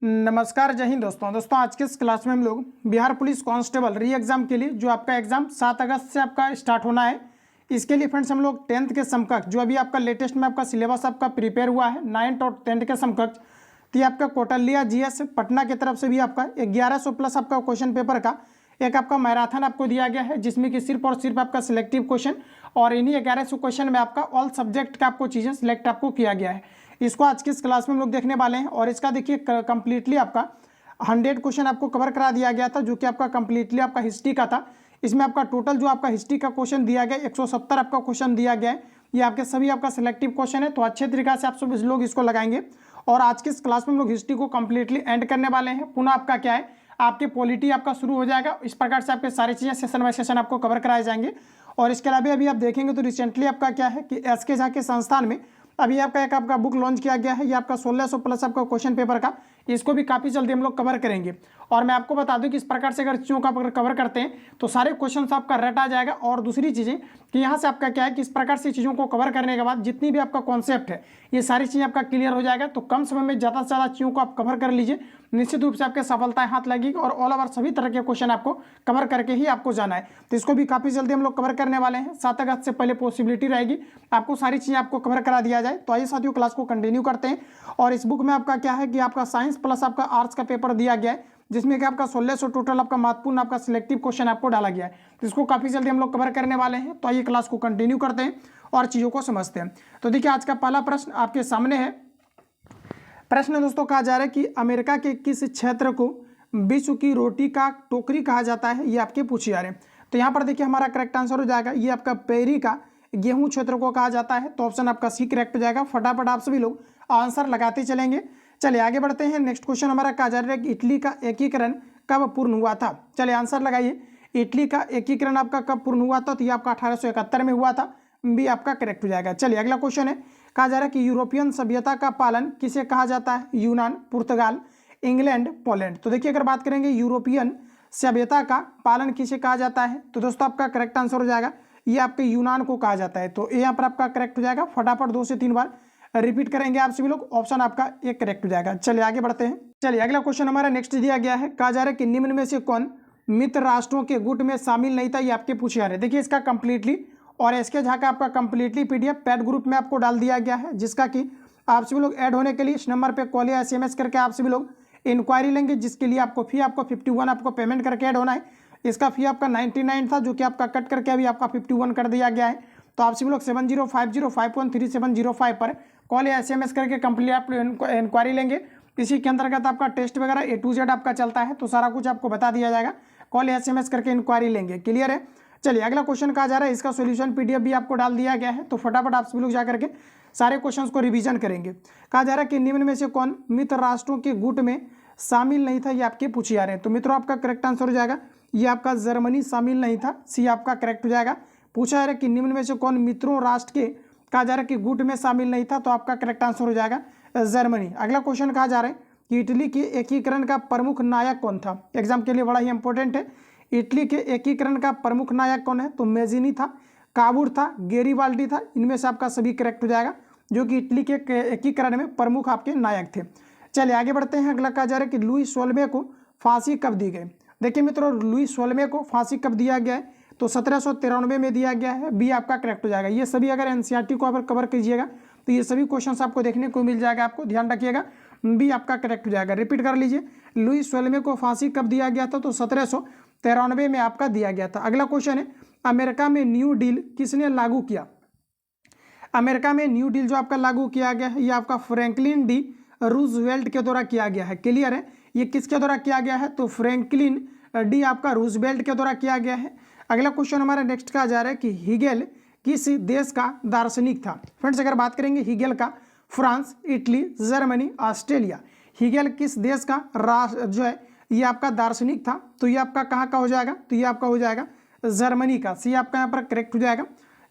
नमस्कार, जय हिंद दोस्तों आज के इस क्लास में हम लोग बिहार पुलिस कांस्टेबल री एग्ज़ाम के लिए जो आपका एग्ज़ाम 7 अगस्त से आपका स्टार्ट होना है, इसके लिए फ्रेंड्स हम लोग 10th के समकक्ष जो अभी आपका लेटेस्ट में आपका सिलेबस आपका प्रिपेयर हुआ है 9th और 10th के समकक्ष, तो ये आपका कोटलिया जीएस पटना की तरफ से भी आपका 1100 प्लस आपका क्वेश्चन पेपर का एक आपका मैराथन आपको दिया गया है, जिसमें कि सिर्फ और सिर्फ आपका सिलेक्टिव क्वेश्चन और इन्हीं 1100 क्वेश्चन में आपका ऑल सब्जेक्ट का आपको चीज़ें सिलेक्ट आपको किया गया है। इसको आज की इस क्लास में हम लोग देखने वाले हैं और इसका देखिए कंप्लीटली आपका 100 क्वेश्चन आपको कवर करा दिया गया था, जो कि आपका कंप्लीटली आपका हिस्ट्री का था। इसमें आपका टोटल जो आपका हिस्ट्री का क्वेश्चन दिया गया 170 आपका क्वेश्चन दिया गया है। ये आपके सभी आपका सिलेक्टिव क्वेश्चन है, तो अच्छे तरीके से आप सब लोग इसको लगाएंगे। और आज की इस क्लास में हम लोग हिस्ट्री को कंप्लीटली एंड करने वाले हैं। पुनः आपका क्या है, आपके पॉलिटी आपका शुरू हो जाएगा। इस प्रकार से आपके सारी चीज़ें सेशन बाय सेशन आपको कवर कराए जाएंगे। और इसके अलावा अभी आप देखेंगे तो रिसेंटली आपका क्या है कि एसके झा के संस्थान में अभी आपका एक आपका बुक लॉन्च किया गया है। ये आपका 1600 प्लस आपका क्वेश्चन पेपर का, इसको भी काफ़ी जल्दी हम लोग कवर करेंगे। और मैं आपको बता दूं कि इस प्रकार से अगर चीज़ों का अगर कवर करते हैं तो सारे क्वेश्चन आपका रट आ जाएगा। और दूसरी चीज़ें कि यहाँ से आपका क्या है कि इस प्रकार से चीज़ों को कवर करने के बाद जितनी भी आपका कॉन्सेप्ट है ये सारी चीज़ें आपका क्लियर हो जाएगा। तो कम समय में ज़्यादा से ज़्यादा चीज़ों को आप कवर कर लीजिए, निश्चित रूप से आपके सफलताएं हाथ लगेगी और ऑल ओवर सभी तरह के क्वेश्चन आपको कवर करके ही आपको जाना है। तो इसको भी काफ़ी जल्दी हम लोग कवर करने वाले हैं। 7 अगस्त से पहले पॉसिबिलिटी रहेगी आपको सारी चीज़ें आपको कवर करा दिया जाए। तो आइए साथियों क्लास को कंटिन्यू करते हैं। और इस बुक में आपका क्या है कि आपका साइंस प्लस आपका आर्ट्स का पेपर दिया गया है, जिसमें कि आपका 1600 टोटल आपका महत्वपूर्ण आपका सिलेक्टिव क्वेश्चन आपको डाला गया है। तो इसको काफ़ी जल्दी हम लोग कवर करने वाले हैं। तो आइए क्लास को कंटिन्यू करते हैं और चीज़ों को समझते हैं। तो देखिए आज का पहला प्रश्न आपके सामने है। प्रश्न दोस्तों कहा जा रहा है कि अमेरिका के किस क्षेत्र को विश्व की रोटी का टोकरी कहा जाता है, ये आपके पूछे जा रहे हैं। तो यहाँ पर देखिए हमारा करेक्ट आंसर हो जाएगा, ये आपका पेरी का गेहूं क्षेत्र को कहा जाता है। तो ऑप्शन आपका सी करेक्ट हो जाएगा। फटाफट आप सभी लोग आंसर लगाते चलेंगे। चलिए आगे बढ़ते हैं। नेक्स्ट क्वेश्चन हमारा कहा जा रहा है कि इटली का एकीकरण कब पूर्ण हुआ था। चलिए आंसर लगाइए। इटली का एकीकरण आपका कब पूर्ण हुआ था, तो ये आपका 1871 में हुआ था। बी आपका करेक्ट हो जाएगा। चलिए अगला क्वेश्चन है, कहा जा रहा है कि यूरोपियन सभ्यता का पालन किसे कहा जाता है। यूनान, पुर्तगाल, इंग्लैंड, पोलैंड। तो देखिए अगर बात करेंगे यूरोपियन सभ्यता का पालन किसे कहा जाता है, तो दोस्तों आपका करेक्ट आंसर हो जाएगा ये आपके यूनान को कहा जाता है। तो यहाँ पर आपका करेक्ट हो जाएगा। फटाफट 2 से 3 बार रिपीट करेंगे आप सभी लोग, ऑप्शन आपका एक करेक्ट हो जाएगा। चलिए आगे बढ़ते हैं। चलिए अगला क्वेश्चन हमारा नेक्स्ट दिया गया है, कहा जा रहा है कि निम्न में से कौन मित्र राष्ट्रों के गुट में शामिल नहीं था, ये आपके पूछे जा रहे हैं। देखिए इसका कंप्लीटली और एसके झा का आपका कंप्लीटली पीडीएफ पैड ग्रुप में आपको डाल दिया गया है, जिसका कि आप सभी लोग ऐड होने के लिए इस नंबर पे कॉल या एसएमएस करके आप सभी लोग इंक्वायरी लेंगे, जिसके लिए आपको फी आपको 51 आपको पेमेंट करके ऐड होना है। इसका फी आपका 99 था, जो कि आपका कट करके अभी आपका 51 कर दिया गया है। तो आप सभी लोग 7050513705 पर कॉल या एसएमएस करके कंप्लीट आप इंक्वायरी लेंगे। इसी के अंतर्गत आपका टेस्ट वगैरह A to Z आपका चलता है, तो सारा कुछ आपको बता दिया जाएगा। कॉल या एसएमएस करके इंक्वायरी लेंगे। क्लियर है। चलिए अगला क्वेश्चन कहा जा रहा है, इसका सॉल्यूशन पीडीएफ भी आपको डाल दिया गया है। तो फटाफट आप सभी लोग जाकर के सारे क्वेश्चंस को रिवीजन करेंगे। कहा जा रहा है कि निम्न में से कौन मित्र राष्ट्रों के गुट में शामिल नहीं था, ये आपके पूछे जा रहे हैं। तो मित्रों आपका करेक्ट आंसर हो जाएगा ये आपका जर्मनी शामिल नहीं था। सी आपका करेक्ट हो जाएगा। पूछा जा रहा है कि निम्न में से कौन मित्रों राष्ट्र के कहा जा रहा है कि गुट में शामिल नहीं था, तो आपका करेक्ट आंसर हो जाएगा जर्मनी। अगला क्वेश्चन कहा जा रहा है कि इटली के एकीकरण का प्रमुख नायक कौन था। एग्जाम के लिए बड़ा ही इंपॉर्टेंट है। इटली के एकीकरण का प्रमुख नायक कौन है, तो मेजिनी था, काबूर था, गेरिबाल्डी था। इनमें से आपका सभी करेक्ट हो जाएगा, जो कि इटली के एकीकरण में प्रमुख आपके नायक थे। चलिए आगे बढ़ते हैं। अगला कहा जा रहा है कि लुई 16वें को फांसी कब दी गई। देखिए मित्रों लुई 16वें को फांसी कब दिया गया है, तो 1793 में दिया गया है। बी आपका करेक्ट हो जाएगा। ये सभी अगर एनसीईआरटी को अगर कवर कीजिएगा तो ये सभी क्वेश्चंस आपको देखने को मिल जाएगा, आपको ध्यान रखिएगा। बी आपका करेक्ट हो जाएगा। रिपीट कर लीजिए, लुई 16वें को फांसी कब दिया गया था, तो 1793 में आपका दिया गया था। अगला क्वेश्चन है, अमेरिका में न्यू डील किसने लागू किया। अमेरिका में न्यू डील जो आपका लागू किया गया है, ये आपका फ्रैंकलिन डी रूजवेल्ट के द्वारा किया गया है। क्लियर है। ये किसके द्वारा किया गया है, तो फ्रैंकलिन डी आपका रूजवेल्ट के द्वारा किया गया है। अगला क्वेश्चन हमारा नेक्स्ट का जा रहा है कि हीगेल किस देश का दार्शनिक था। फ्रेंड्स अगर बात करेंगे हीगेल का, France, Italy, Germany, Australia. Hegel किस देश का जो है ये आपका दार्शनिक था, तो ये आपका कहाँ का हो जाएगा, तो ये आपका हो जाएगा जर्मनी का। सी आपका यहाँ पर करेक्ट हो जाएगा।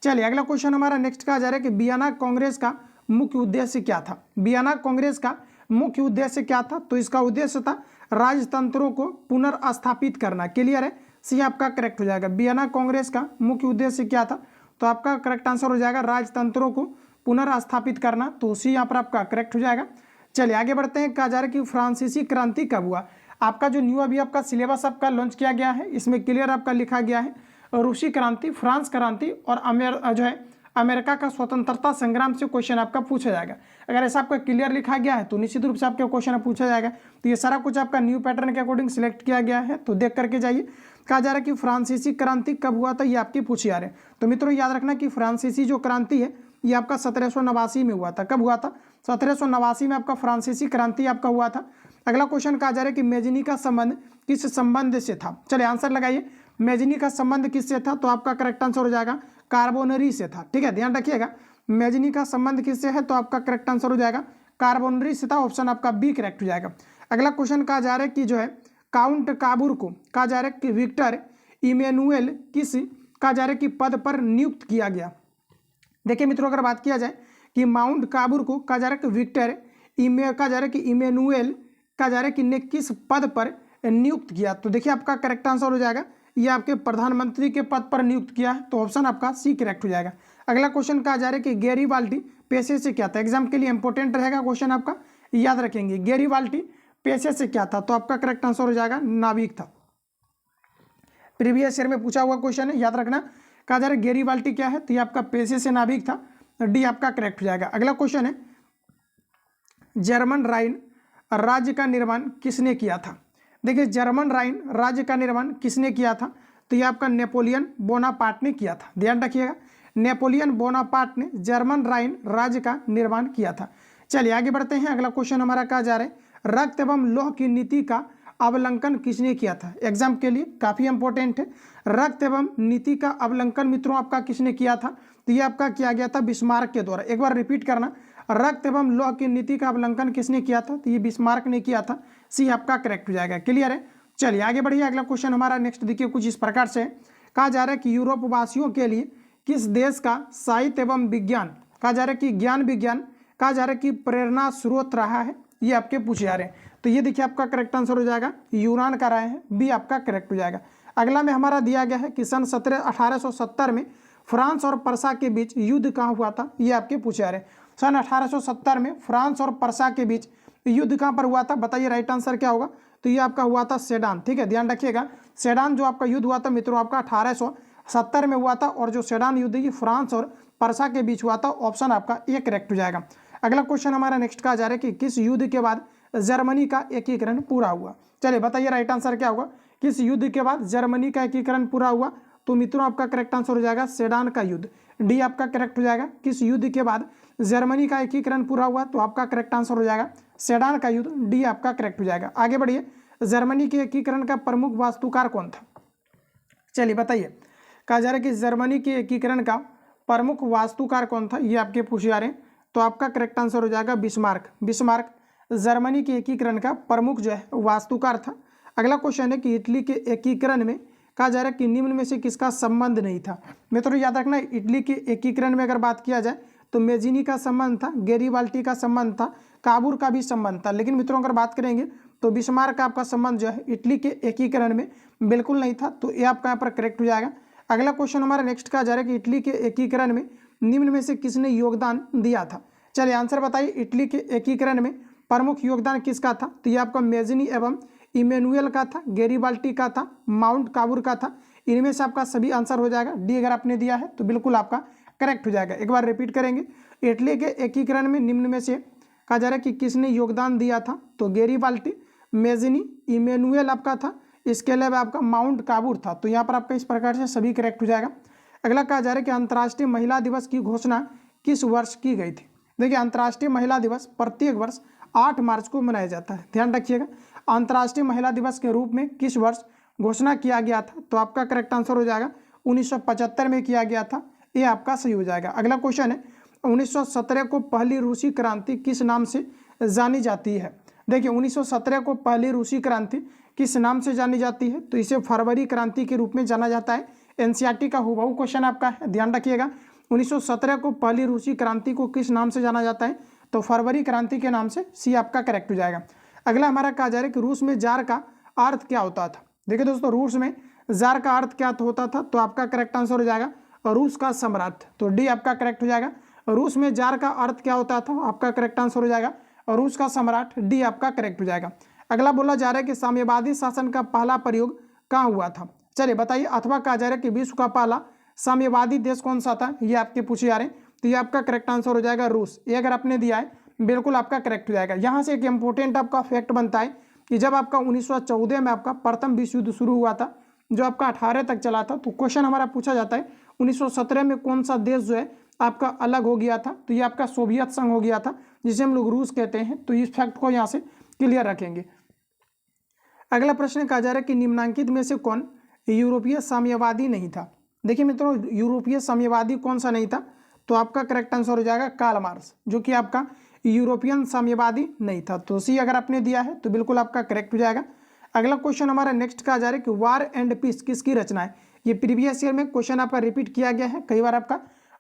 चलिए अगला क्वेश्चन हमारा नेक्स्ट का जा रहा है कि वियना कांग्रेस का मुख्य उद्देश्य क्या था। वियना कांग्रेस का मुख्य उद्देश्य क्या था, तो इसका उद्देश्य था राजतंत्रों को पुनर्स्थापित करना। क्लियर है। सी आपका करेक्ट हो जाएगा। वियना कांग्रेस का मुख्य उद्देश्य क्या था, तो आपका करेक्ट आंसर हो जाएगा राजतंत्रों को पुनर्स्थापित करना। तो सी यहाँ पर आपका करेक्ट हो जाएगा। चलिए आगे बढ़ते हैं। कहा जा रहा है कि फ्रांसीसी क्रांति कब हुआ। आपका जो न्यू अभी आपका सिलेबस आपका लॉन्च किया गया है, इसमें क्लियर आपका लिखा गया है रूसी क्रांति, फ्रांस क्रांति और अमेरिका का स्वतंत्रता संग्राम से क्वेश्चन आपका पूछा जाएगा। अगर ऐसा आपका क्लियर लिखा गया है तो निश्चित रूप से आपका क्वेश्चन पूछा जाएगा। तो ये सारा कुछ आपका न्यू पैटर्न के अकॉर्डिंग सिलेक्ट किया गया है, तो देख करके जाइए। कहा जा रहा है कि फ्रांसीसी क्रांति कब हुआ था, ये आपकी पूछी जा रहे हैं। तो मित्रों याद रखना कि फ्रांसीसी जो क्रांति है ये आपका 1789 में हुआ था। कब हुआ था? 1789 में आपका फ्रांसीसी क्रांति आपका हुआ था। अगला क्वेश्चन कहा जा रहा है कि मेजनी का संबंध किस संबंध से था। चलिए आंसर लगाइए। मेजनी का संबंध किससे था? तो आपका करेक्ट आंसर हो जाएगा कार्बोनरी से था। ठीक है, ध्यान रखिएगा। मेजनी का संबंध किससे है? तो आपका करेक्ट आंसर हो जाएगा कार्बोनरी से था। ऑप्शन आपका बी करेक्ट हो जाएगा। अगला क्वेश्चन कहा जा रहा है कि जो है काउंट काबूर को कहा जा रहा है कि विक्टर इमैनुएल किस कहा जा रहा है कि पद पर नियुक्त किया गया। देखिए मित्रों, अगर बात किया जाए कि माउंट काबूर को कहा जा रहा है कि विक्टर कहा जा रहा है कि इमैनुएल कहा जा रहा है कि ने किस पद पर नियुक्त किया। तो देखिए आपका करेक्ट आंसर हो जाएगा ये आपके प्रधानमंत्री के पद पर नियुक्त किया है। तो ऑप्शन आपका सी करेक्ट हो जाएगा। अगला क्वेश्चन कहा जा रहा है कि गैरीबाल्डी पेशे से क्या था। एग्जाम के लिए इंपॉर्टेंट रहेगा क्वेश्चन, आपका याद रखेंगे। गैरीबाल्डी पेशे से क्या था? तो आपका करेक्ट आंसर हो जाएगा नाविक था। प्रीवियस ईयर में पूछा हुआ क्वेश्चन है, याद रखना। कहा जा रहा है गैरीबाल्डी क्या है? तो ये आपका पेशे से नाविक था। डी आपका करेक्ट हो जाएगा। अगला क्वेश्चन है जर्मन राइन राज्य का निर्माण किसने किया था। देखिए जर्मन राइन राज्य का निर्माण किसने किया था? तो ये आपका नेपोलियन बोनापार्ट ने किया था। ध्यान रखिएगा, नेपोलियन बोनापार्ट ने जर्मन राइन राज्य का निर्माण किया था। चलिए आगे बढ़ते हैं। अगला क्वेश्चन हमारा कहा जा रहा है रक्त एवं लौह की नीति का अवलंकन किसने किया था। एग्जाम के लिए काफी इंपॉर्टेंट है। रक्त एवं नीति का अवलंकन मित्रों आपका किसने किया था? तो ये आपका किया गया था बिस्मार्क के द्वारा। एक बार रिपीट करना, रक्त एवं लौह की नीति का अवलंकन किसने किया था? तो ये बिस्मार्क ने किया था। सी आपका करेक्ट हो जाएगा। क्लियर है। चलिए आगे बढ़िए। अगला क्वेश्चन हमारा नेक्स्ट देखिए कुछ इस प्रकार से कहा जा रहा है कि यूरोप वासियों के लिए किस देश का साहित्य एवं विज्ञान कहा जा रहा है कि ज्ञान विज्ञान कहा जा रहा है कि प्रेरणा स्रोत रहा है। ये आपके पूछे जा रहे हैं। तो ये देखिए आपका करेक्ट आंसर हो जाएगा यूनान का रहा है। बी आपका करेक्ट हो जाएगा। अगला में हमारा दिया गया है कि सन 1870 में फ्रांस और पर्सा के बीच युद्ध कहाँ हुआ था। ये आपके पूछे जा रहे हैं। सन 1870 में फ्रांस और पर्सा के बीच युद्ध कहाँ पर हुआ था? बताइए राइट आंसर क्या होगा? तो ये आपका हुआ था सेडान। ठीक है, ध्यान रखिएगा। सेडान जो आपका युद्ध हुआ था मित्रों आपका 1870 में हुआ था। और जो सेडान युद्ध ये फ्रांस और पर्सा के बीच हुआ था। ऑप्शन आपका ए करेक्ट हो जाएगा। अगला क्वेश्चन हमारा नेक्स्ट कहा जा रहा है कि किस युद्ध के बाद जर्मनी का एकीकरण पूरा हुआ। चलिए बताइए राइट आंसर क्या होगा? किस युद्ध के बाद जर्मनी का एकीकरण पूरा हुआ? तो मित्रों आपका करेक्ट आंसर हो जाएगा सेडान का युद्ध। डी आपका करेक्ट हो जाएगा। किस युद्ध के बाद जर्मनी का एकीकरण पूरा हुआ? तो आपका करेक्ट आंसर हो जाएगा सेडान का युद्ध। डी आपका करेक्ट हो जाएगा। आगे बढ़िए। जर्मनी के एकीकरण का प्रमुख वास्तुकार कौन था? चलिए बताइए। कहा जा रहा है कि जर्मनी के एकीकरण का प्रमुख वास्तुकार कौन था? ये आपके पूछे जा रहे हैं। तो आपका करेक्ट आंसर हो जाएगा बिस्मार्क। बिस्मार्क जर्मनी के एकीकरण का प्रमुख जो है वास्तुकार था। अगला क्वेश्चन है कि इटली के एकीकरण में कहा जा रहा है कि निम्न में से किसका संबंध नहीं था। मित्रों याद रखना, इटली के एकीकरण में अगर बात किया जाए तो मेजिनी का संबंध था, गैरीबाल्डी का संबंध था, काबूर का भी संबंध था। लेकिन मित्रों अगर बात करेंगे तो बिस्मार्क का आपका संबंध जो है इटली के एकीकरण में बिल्कुल नहीं था। तो ये आपका यहाँ पर करेक्ट हो जाएगा। अगला क्वेश्चन हमारा नेक्स्ट कहा जा रहा है कि इटली के एकीकरण में निम्न में से किसने योगदान दिया था। चलिए आंसर बताइए। इटली के एकीकरण में प्रमुख योगदान किसका था? तो ये आपका मेजिनी एवं इमैनुएल का था, गैरीबाल्डी का था, माउंट काबूर का था। इनमें से आपका सभी आंसर हो जाएगा। डी अगर आपने दिया है तो बिल्कुल आपका करेक्ट हो जाएगा। एक बार रिपीट करेंगे। इटली के एकीकरण में निम्न में से कहा जा रहा है कि किसने योगदान दिया था? तो गैरीबाल्डी, मेजिनी, इमैनुएल आपका था। इसके अलावा आपका माउंट काबूर था। तो यहाँ पर आपका इस प्रकार से सभी करेक्ट हो जाएगा। अगला कहा जा रहा है कि अंतर्राष्ट्रीय महिला दिवस की घोषणा किस वर्ष की गई थी। देखिए अंतर्राष्ट्रीय महिला दिवस प्रत्येक वर्ष 8 मार्च को मनाया जाता है। ध्यान रखिएगा, अंतर्राष्ट्रीय महिला दिवस के रूप में किस वर्ष घोषणा किया गया था? तो आपका करेक्ट आंसर हो जाएगा 1975 में किया गया था। ये आपका सही हो जाएगा। अगला क्वेश्चन है 1917 को पहली रूसी क्रांति किस नाम से जानी जाती है। देखिए 1917 को पहली रूसी क्रांति किस नाम से जानी जाती है? तो इसे फरवरी क्रांति के रूप में जाना जाता है। एनसीईआरटी का हुबहू क्वेश्चन आपका है, ध्यान रखिएगा। 1917 को पहली रूसी क्रांति को किस नाम से जाना जाता है? तो फरवरी क्रांति के नाम से। सी आपका करेक्ट हो जाएगा। अगला हमारा कहा जा रहा है कि रूस में जार का अर्थ क्या होता था। देखिए दोस्तों रूस में जार का अर्थ क्या होता था? तो आपका करेक्ट आंसर हो जाएगा रूस का सम्राट। तो डी आपका करेक्ट हो जाएगा। रूस में जार का अर्थ क्या होता था? आपका करेक्ट आंसर हो जाएगा और रूस का सम्राट, डी आपका करेक्ट हो जाएगा। अगला बोला जा रहा है कि साम्यवादी शासन का पहला प्रयोग कहाँ हुआ था। चलिए बताइए, अथवा कहा जा रहा है कि विश्व का पहला साम्यवादी देश कौन सा था, ये आपके पूछे जा रहे हैं। तो ये आपका करेक्ट आंसर हो जाएगा रूस। ये अगर आपने दिया है बिल्कुल आपका करेक्ट हो जाएगा। यहाँ से एक इंपॉर्टेंट आपका फैक्ट बनता है कि जब आपका 1914 में आपका प्रथम विश्व युद्ध शुरू हुआ था, जो आपका 18 तक चला था, तो क्वेश्चन हमारा पूछा जाता है 1917 में कौन सा देश जो है आपका अलग हो गया था। तो ये आपका सोवियत संघ हो गया था, जिसे हम लोग रूस कहते हैं। तो इस फैक्ट को यहाँ से क्लियर रखेंगे। अगला प्रश्न कहा जा रहा है कि निम्नांकित में से कौन यूरोपीय साम्यवादी नहीं था। देखिए मित्रों, यूरोपीय साम्यवादी कौन सा नहीं था, तो आपका करेक्ट आंसर हो जाएगा कार्ल मार्क्स, जो कि आपका यूरोपियन साम्यवादी नहीं था। तो सी अगर आपने दिया है तो बिल्कुल आपका करेक्ट हो जाएगा। अगला क्वेश्चन हमारा नेक्स्ट कहा जा रहा है कि वार एंड पीस किसकी रचना है। ये प्रीवियस ईयर में क्वेश्चन आपका रिपीट किया गया है कई बार, आपका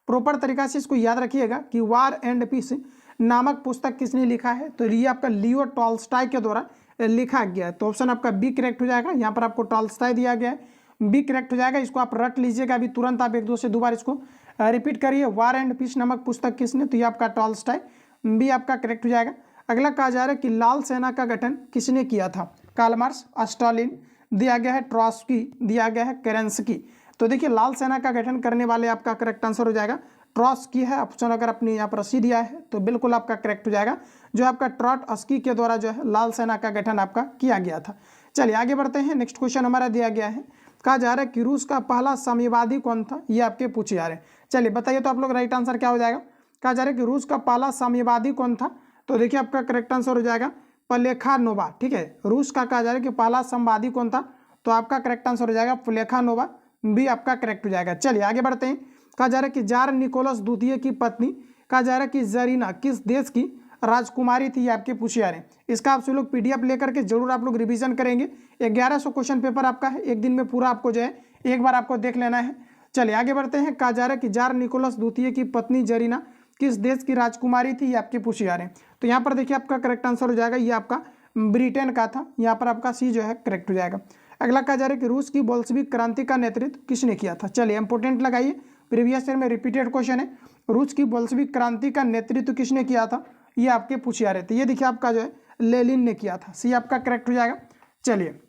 प्रॉपर तरीका से इसको याद रखिएगा कि वार एंड पीस नामक पुस्तक किसने लिखा है। तो ये आपका लियो टॉल्स्टॉय के द्वारा लिखा गया है। तो ऑप्शन आपका बी करेक्ट हो जाएगा। यहाँ पर आपको टॉल्स्टॉय दिया गया है, बी करेक्ट हो जाएगा। इसको आप रट लीजिएगा अभी तुरंत, आप एक दो से दो बार इसको रिपीट करिए। वार एंड पीस नामक पुस्तक किसने, तो ये आपका टॉल्स्टॉय, बी आपका करेक्ट हो जाएगा। अगला कहा जा रहा है कि लाल सेना का गठन किसने किया था। कार्ल मार्क्स, स्टालिन दिया गया है, ट्रॉट्स्की दिया गया है, केरेंस्की। तो देखिए लाल सेना का गठन करने वाले आपका करेक्ट आंसर हो जाएगा ट्रॉट्स्की है। ऑप्शन अगर आपने यहाँ पर सी दिया है तो बिल्कुल आपका करेक्ट हो जाएगा, जो आपका ट्रॉट्स्की के द्वारा जो है लाल सेना का गठन आपका किया गया था। चलिए आगे बढ़ते हैं। नेक्स्ट क्वेश्चन हमारा दिया गया है, कहा जा रहा है कि रूस का पहला साम्यवादी कौन था, ये आपके पूछे जा रहे हैं। चलिए बताइए तो आप लोग राइट आंसर क्या हो जाएगा। कहा जा रहा है कि रूस का पहला साम्यवादी कौन था, तो देखिए आपका करेक्ट आंसर हो जाएगा प्लेखानोवा। ठीक है, रूस का कहा जा रहा है कि पहला संवादी कौन था, तो आपका करेक्ट आंसर हो जाएगा प्लेखानोवा, बी आपका करेक्ट हो जाएगा। चलिए आगे बढ़ते हैं। कहा जा रहा है कि जार निकोलस द्वितीय की पत्नी कहा जा रहा है कि जरीना किस देश की राजकुमारी थी, ये आपके पूछे जा रहे हैं। इसका आप सब लोग पीडीएफ लेकर के जरूर आप लोग रिवीजन करेंगे। 1100 क्वेश्चन पेपर आपका है, एक दिन में पूरा आपको जो है एक बार आपको देख लेना है। चलिए आगे बढ़ते हैं। कहा जा रहा है कि जार निकोलस द्वितीय की पत्नी जरीना किस देश की राजकुमारी थी, ये आपके पूछे जा रहे हैं। तो यहाँ पर देखिए आपका करेक्ट आंसर हो जाएगा, ये आपका ब्रिटेन का था। यहाँ पर आपका सी जो है करेक्ट हो जाएगा। अगला कहा जा रहा है कि रूस की बोल्शेविक क्रांति का नेतृत्व किसने किया था। चलिए इंपोर्टेंट लगाइए, प्रीवियस ईयर में रिपीटेड क्वेश्चन है। रूस की बोल्शेविक क्रांति का नेतृत्व किसने किया था, ये आपके पूछे जा रहे थे। ये देखिए आपका जो है लेनिन ने किया था, सी आपका करेक्ट हो जाएगा। चलिए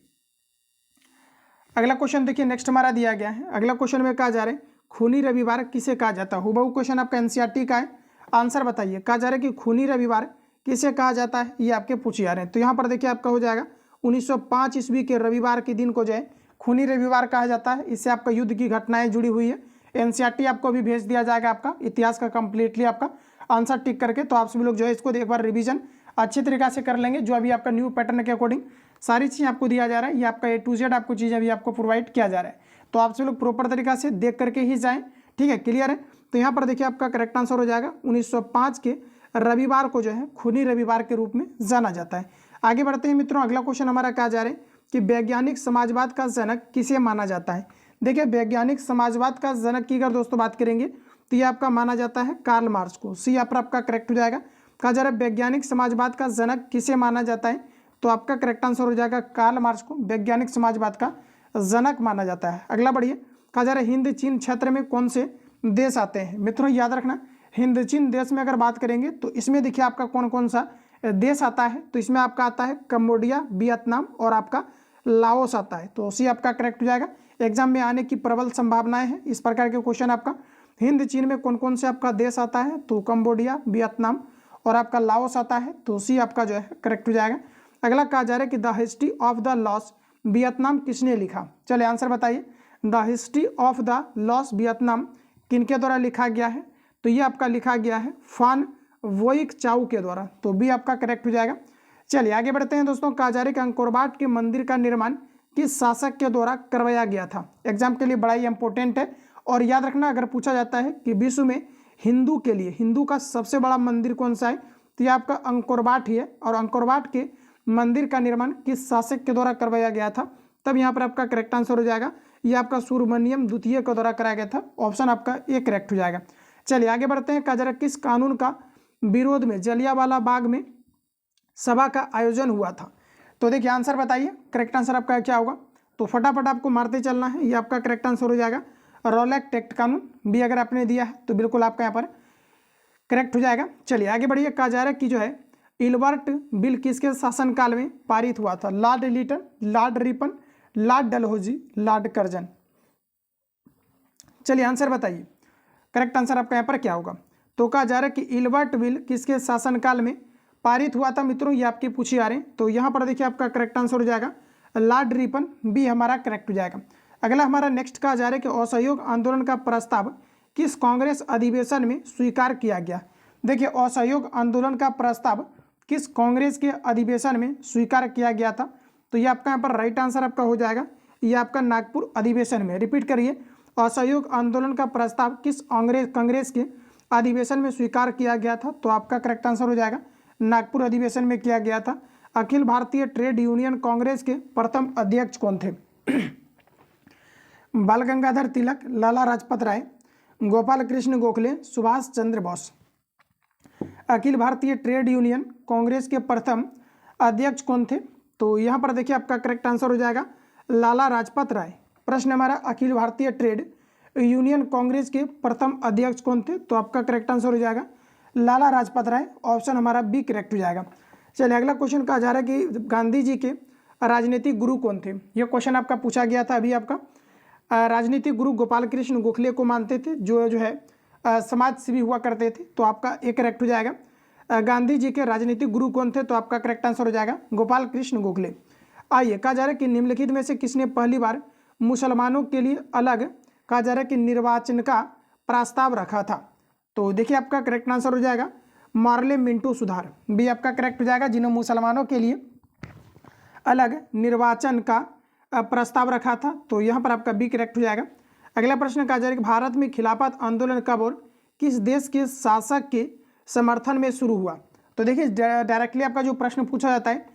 अगला क्वेश्चन देखिए नेक्स्ट हमारा दिया गया है। अगला क्वेश्चन में कहा जा रहा है खूनी रविवार किसे कहा जाता है। हुबहू क्वेश्चन आपका एनसीईआरटी का है, आंसर बताइए। कहा जा रहा है कि खूनी रविवार किसे कहा जाता है, ये आपके पूछे जा रहे हैं। तो यहाँ पर देखिए आपका हो जाएगा 1905 ईस्वी के रविवार के दिन को जो है खूनी रविवार कहा जाता है। इससे आपका युद्ध की घटनाएं जुड़ी हुई है। एनसीईआरटी आपको भी भेज दिया जाएगा आपका इतिहास का कंप्लीटली आपका आंसर टिक करके। तो आप सभी लोग जो है इसको एक बार रिवीजन अच्छे तरीके से कर लेंगे, जो अभी आपका न्यू पैटर्न के अकॉर्डिंग सारी चीज़ आपको दिया जा रहा है। ये आपका A to Z आपको चीज़ें अभी आपको प्रोवाइड किया जा रहा है। तो आप सभी लोग प्रॉपर तरीका से देख करके ही जाएं, ठीक है, क्लियर है। तो यहाँ पर देखिए आपका करेक्ट आंसर हो जाएगा 1905 के रविवार को जो है खूनी रविवार के रूप में जाना जाता है। आगे बढ़ते हैं मित्रों। अगला क्वेश्चन हमारा कहा जा रहा है कि वैज्ञानिक समाजवाद का जनक किसे माना जाता है। देखिए वैज्ञानिक समाजवाद का जनक की अगर दोस्तों बात करेंगे तो ये आपका माना जाता है कार्ल मार्क्स को, सी यहाँ पर आपका करेक्ट हो जाएगा। कहा जा रहा है वैज्ञानिक समाजवाद का जनक किसे माना जाता है, तो आपका करेक्ट आंसर हो जाएगा कार्ल मार्क्स को वैज्ञानिक समाजवाद का जनक माना जाता है। अगला बढ़िए। कहा जा रहा है हिंद चीन क्षेत्र में कौन से देश आते हैं। मित्रों याद रखना, हिंद चीन देश में अगर बात करेंगे तो इसमें देखिए आपका कौन कौन सा देश आता है। तो इसमें आपका आता है कंबोडिया, वियतनाम और आपका लाओस आता है। तो सी आपका करेक्ट हो जाएगा। एग्जाम में आने की प्रबल संभावनाएं हैं इस प्रकार के क्वेश्चन आपका। हिंद चीन में कौन कौन से आपका देश आता है, तो कंबोडिया, वियतनाम और आपका लाओस आता है। तो सी आपका जो है करेक्ट हो जाएगा। अगला कहा जा रहा है कि the history of the loss Vietnam किसने लिखा। चलिए आंसर बताइए। The history of the loss Vietnam किनके द्वारा लिखा गया है, तो ये आपका लिखा गया है फान वोइक चाउ के द्वारा। तो बी आपका करेक्ट हो जाएगा। चलिए आगे बढ़ते हैं दोस्तों। कहा जा रहा है कि अंकोर वाट के मंदिर का निर्माण किस शासक के द्वारा करवाया गया था। एग्जाम के लिए बड़ा ही इंपॉर्टेंट है। और याद रखना अगर पूछा जाता है कि विश्व में हिंदू के लिए हिंदू का सबसे बड़ा मंदिर कौन सा है, तो ये आपका अंकोर वाट ही है। और अंकोर वाट के मंदिर का निर्माण किस शासक के द्वारा करवाया गया था, तब यहाँ पर आपका करेक्ट आंसर हो जाएगा ये आपका सुब्रमण्यम द्वितीय के द्वारा कराया गया था। ऑप्शन आपका ए करेक्ट हो जाएगा। चलिए आगे बढ़ते हैं। कहा जा रहा है किस कानून का विरोध में जलियांवाला बाग में सभा का आयोजन हुआ था। तो देखिए आंसर बताइए, करेक्ट आंसर आपका क्या होगा। तो फटाफट आपको मारते चलना है, ये आपका करेक्ट आंसर हो जाएगा रॉलेट एक्ट कानून, बी अगर आपने दिया है तो बिल्कुल आपका यहाँ पर करेक्ट हो जाएगा। चलिए आगे बढ़िए। कहा जा रहा है कि जो है इल्बर्ट बिल किसके शासनकाल में पारित हुआ था? Lord Lytton, lord Ripon, lord Dalhousie, lord Curzon. चलिए आंसर बताइए, करेक्ट आंसर आपका यहाँ पर क्या होगा? तो कहा जा रहा है कि इल्बर्ट बिल किसके शासनकाल में पारित हुआ था मित्रों, ये आपके पूछे आ रहे हैं। तो यहाँ पर देखिए आपका करेक्ट आंसर हो जाएगा लॉर्ड रिपन, बी हमारा करेक्ट हो जाएगा। अगला हमारा नेक्स्ट कहा जा रहा है कि असहयोग आंदोलन का प्रस्ताव किस कांग्रेस अधिवेशन में स्वीकार किया गया? देखिए असहयोग आंदोलन का प्रस्ताव किस कांग्रेस के अधिवेशन में स्वीकार किया गया था? तो ये आपका यहाँ पर राइट आंसर आपका हो जाएगा, ये आपका नागपुर अधिवेशन में। रिपीट करिए, असहयोग आंदोलन का प्रस्ताव किस कांग्रेस के अधिवेशन में स्वीकार किया गया था? तो आपका करेक्ट आंसर हो जाएगा नागपुर अधिवेशन में किया गया था। अखिल भारतीय ट्रेड यूनियन कांग्रेस के प्रथम अध्यक्ष कौन थे? बाल गंगाधर तिलक, लाला लाजपत राय, गोपाल कृष्ण गोखले, सुभाष चंद्र बोस। अखिल भारतीय ट्रेड यूनियन कांग्रेस के प्रथम अध्यक्ष कौन थे? तो यहाँ पर देखिए आपका करेक्ट आंसर हो जाएगा लाला लाजपत राय। प्रश्न हमारा अखिल भारतीय ट्रेड यूनियन कांग्रेस के प्रथम अध्यक्ष कौन थे? तो आपका करेक्ट आंसर हो जाएगा लाला लाजपत राय, ऑप्शन हमारा बी करेक्ट हो जाएगा। चलिए अगला क्वेश्चन कहा जा रहा है कि गांधी जी के राजनीतिक गुरु कौन थे? ये क्वेश्चन आपका पूछा गया था अभी आपका। राजनीतिक गुरु गोपाल कृष्ण गोखले को मानते थे, जो है समाज सेवी हुआ करते थे। तो आपका एक करेक्ट हो जाएगा। गांधी जी के राजनीतिक गुरु कौन थे? तो आपका करेक्ट आंसर हो जाएगा गोपाल कृष्ण गोखले। आइए, कहा जा रहा है कि निम्नलिखित में से किसने पहली बार मुसलमानों के लिए अलग कहा जा रहा है कि निर्वाचन का प्रस्ताव रखा था? तो देखिए आपका करेक्ट आंसर हो जाएगा मार्ले मिंटो सुधार, भी आपका करेक्ट हो जाएगा, जिन्होंने मुसलमानों के लिए अलग निर्वाचन का प्रस्ताव रखा था। तो यहाँ पर आपका बी करेक्ट हो जाएगा। अगला प्रश्न कहा जा रहा है कि भारत में खिलाफत आंदोलन कब और किस देश के शासक के समर्थन में शुरू हुआ? तो देखिए डायरेक्टली आपका जो प्रश्न पूछा जाता है